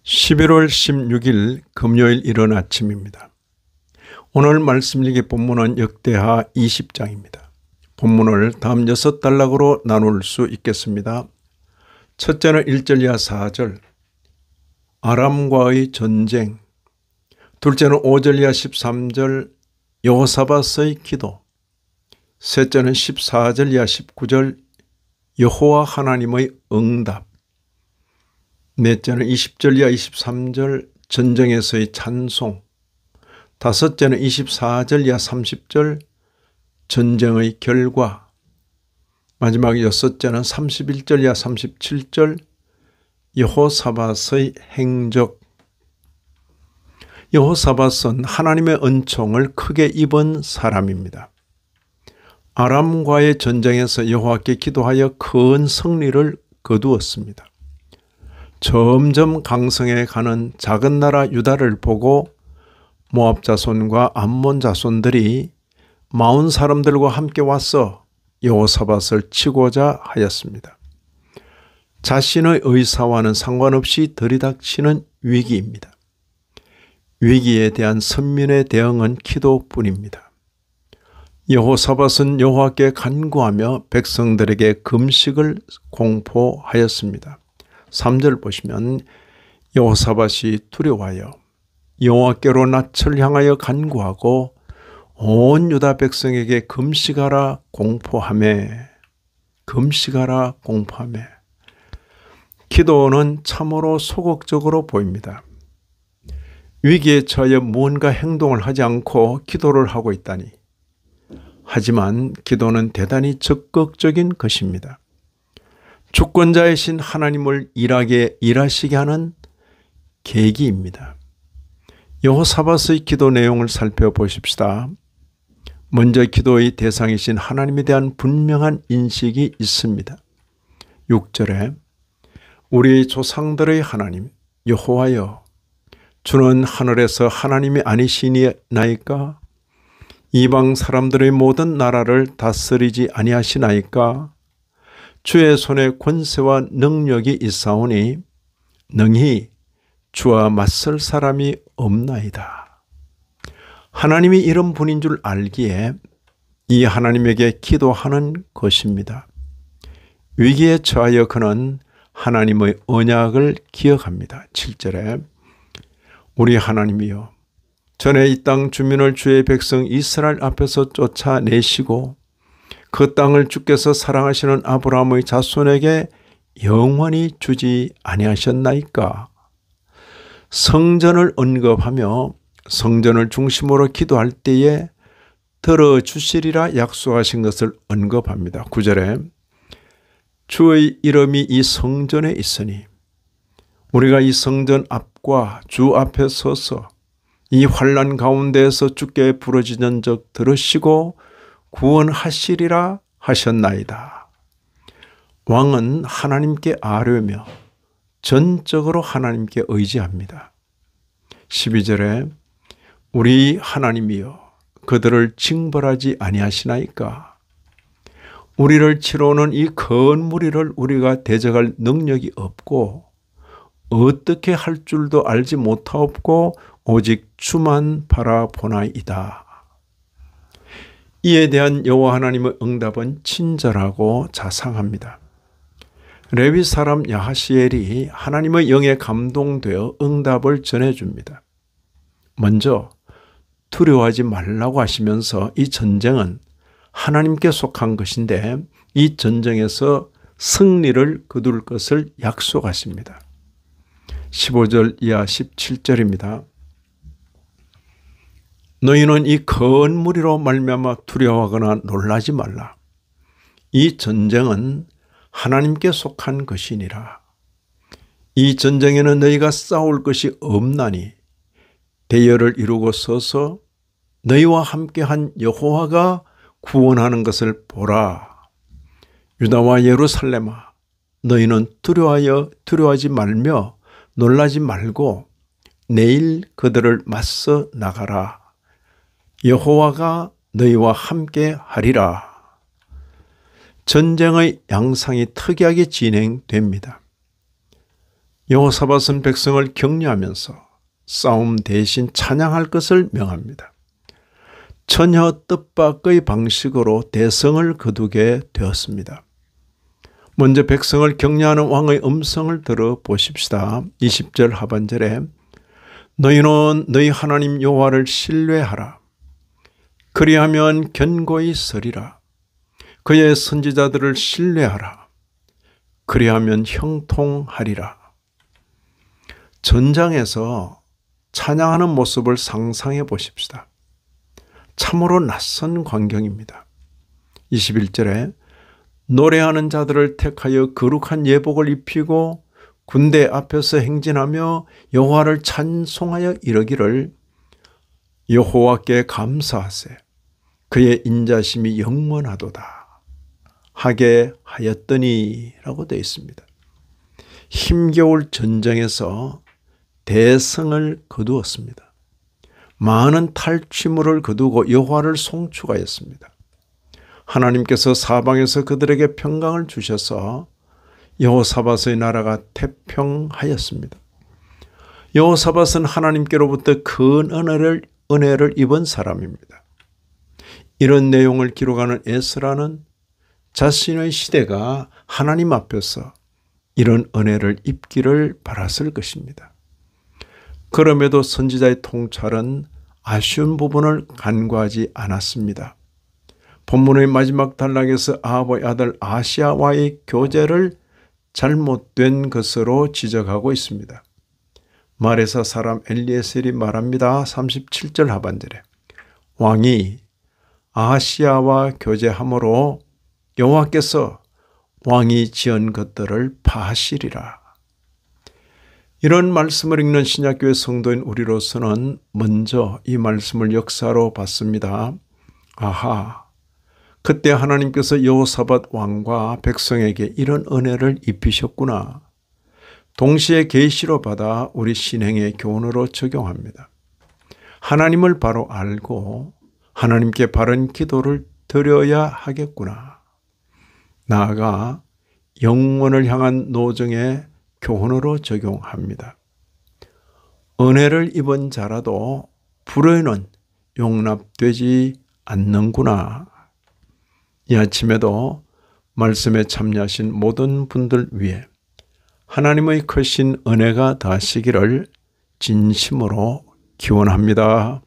11월 16일 금요일 이른 아침입니다. 오늘 말씀 읽기 본문은 역대하 20장입니다. 본문을 다음 6단락으로 나눌 수 있겠습니다. 첫째는 1절 이하 4절 아람과의 전쟁, 둘째는 5절 이하 13절 여호사밧의 기도, 셋째는 14절 이하 19절 여호와 하나님의 응답, 넷째는 20절 이하 23절 전쟁에서의 찬송, 다섯째는 24절 이하 30절 전쟁의 결과, 마지막 여섯째는 31절 이하 37절 여호사밧의 행적. 여호사밧은 하나님의 은총을 크게 입은 사람입니다. 아람과의 전쟁에서 여호와께 기도하여 큰 승리를 거두었습니다. 점점 강성해 가는 작은 나라 유다를 보고 모압 자손과 암몬 자손들이 마온 사람들과 함께 와서 여호사밧을 치고자 하였습니다. 자신의 의사와는 상관없이 들이닥치는 위기입니다. 위기에 대한 선민의 대응은 기도뿐입니다. 여호사밧은 여호와께 간구하며 백성들에게 금식을 공포하였습니다. 3절 보시면 여호사밧이 두려워하여 여호와께로 낯을 향하여 간구하고 온 유다 백성에게 금식하라 공포하며, 금식하라 공포하며. 기도는 참으로 소극적으로 보입니다. 위기에 처하여 무언가 행동을 하지 않고 기도를 하고 있다니. 하지만 기도는 대단히 적극적인 것입니다. 주권자이신 하나님을 일하시게 하는 계기입니다. 여호사밧의 기도 내용을 살펴보십시다. 먼저 기도의 대상이신 하나님에 대한 분명한 인식이 있습니다. 6절에 우리 조상들의 하나님 여호와여, 주는 하늘에서 하나님이 아니시나이까? 이방 사람들의 모든 나라를 다스리지 아니하시나이까? 주의 손에 권세와 능력이 있사오니 능히 주와 맞설 사람이 없나이다. 하나님이 이런 분인 줄 알기에 이 하나님에게 기도하는 것입니다. 위기에 처하여 그는 하나님의 언약을 기억합니다. 7절에 우리 하나님이여, 전에 이 땅 주민을 주의 백성 이스라엘 앞에서 쫓아내시고 그 땅을 주께서 사랑하시는 아브라함의 자손에게 영원히 주지 아니하셨나이까? 성전을 언급하며 성전을 중심으로 기도할 때에 들어주시리라 약속하신 것을 언급합니다. 9절에 주의 이름이 이 성전에 있으니 우리가 이 성전 앞과 주 앞에 서서 이 환난 가운데에서 주께 부르짖은 적 들으시고 구원하시리라 하셨나이다. 왕은 하나님께 아뢰며 전적으로 하나님께 의지합니다. 12절에 우리 하나님이여, 그들을 징벌하지 아니하시나이까? 우리를 치러오는 이 큰 무리를 우리가 대적할 능력이 없고 어떻게 할 줄도 알지 못하옵고 오직 주만 바라보나이다. 이에 대한 여호와 하나님의 응답은 친절하고 자상합니다. 레위 사람 야하시엘이 하나님의 영에 감동되어 응답을 전해줍니다. 먼저 두려워하지 말라고 하시면서 이 전쟁은 하나님께 속한 것인데 이 전쟁에서 승리를 거둘 것을 약속하십니다. 15절 이하 17절입니다. 너희는 이 큰 무리로 말미암아 두려워하거나 놀라지 말라. 이 전쟁은 하나님께 속한 것이니라. 이 전쟁에는 너희가 싸울 것이 없나니 대열을 이루고 서서 너희와 함께한 여호와가 구원하는 것을 보라. 유다와 예루살렘아, 너희는 두려워하지 말며 놀라지 말고 내일 그들을 맞서 나가라. 여호와가 너희와 함께 하리라. 전쟁의 양상이 특이하게 진행됩니다. 여호사밧은 백성을 격려하면서 싸움 대신 찬양할 것을 명합니다. 전혀 뜻밖의 방식으로 대성을 거두게 되었습니다. 먼저 백성을 격려하는 왕의 음성을 들어보십시다. 20절 하반절에 너희는 너희 하나님 여호와를 신뢰하라. 그리하면 견고히 서리라. 그의 선지자들을 신뢰하라. 그리하면 형통하리라. 전장에서 찬양하는 모습을 상상해 보십시다. 참으로 낯선 광경입니다. 21절에 노래하는 자들을 택하여 거룩한 예복을 입히고 군대 앞에서 행진하며 여호와를 찬송하여 이르기를 여호와께 감사하세. 그의 인자심이 영원하도다 하게 하였더니 라고 되어 있습니다. 힘겨울 전쟁에서 대성을 거두었습니다. 많은 탈취물을 거두고 여호와를 송축하였습니다. 하나님께서 사방에서 그들에게 평강을 주셔서 여호사밧의 나라가 태평하였습니다. 여호사밧은 하나님께로부터 큰 은혜를 입은 사람입니다. 이런 내용을 기록하는 에스라는 자신의 시대가 하나님 앞에서 이런 은혜를 입기를 바랐을 것입니다. 그럼에도 선지자의 통찰은 아쉬운 부분을 간과하지 않았습니다. 본문의 마지막 단락에서 아합의 아들 아시야와의 교제를 잘못된 것으로 지적하고 있습니다. 마레사 사람 엘리에셀이 말합니다. 37절 하반절에 왕이 아하시야와 교제함으로 여호와께서 왕이 지은 것들을 파하시리라. 이런 말씀을 읽는 신약교회 성도인 우리로서는 먼저 이 말씀을 역사로 봤습니다. 아하, 그때 하나님께서 여호사밧 왕과 백성에게 이런 은혜를 입히셨구나. 동시에 계시로 받아 우리 신행의 교훈으로 적용합니다. 하나님을 바로 알고 하나님께 바른 기도를 드려야 하겠구나. 나아가 영원을 향한 노정의 교훈으로 적용합니다. 은혜를 입은 자라도 불의는 용납되지 않는구나. 이 아침에도 말씀에 참여하신 모든 분들 위해 하나님의 크신 은혜가 다하시기를 진심으로 기원합니다.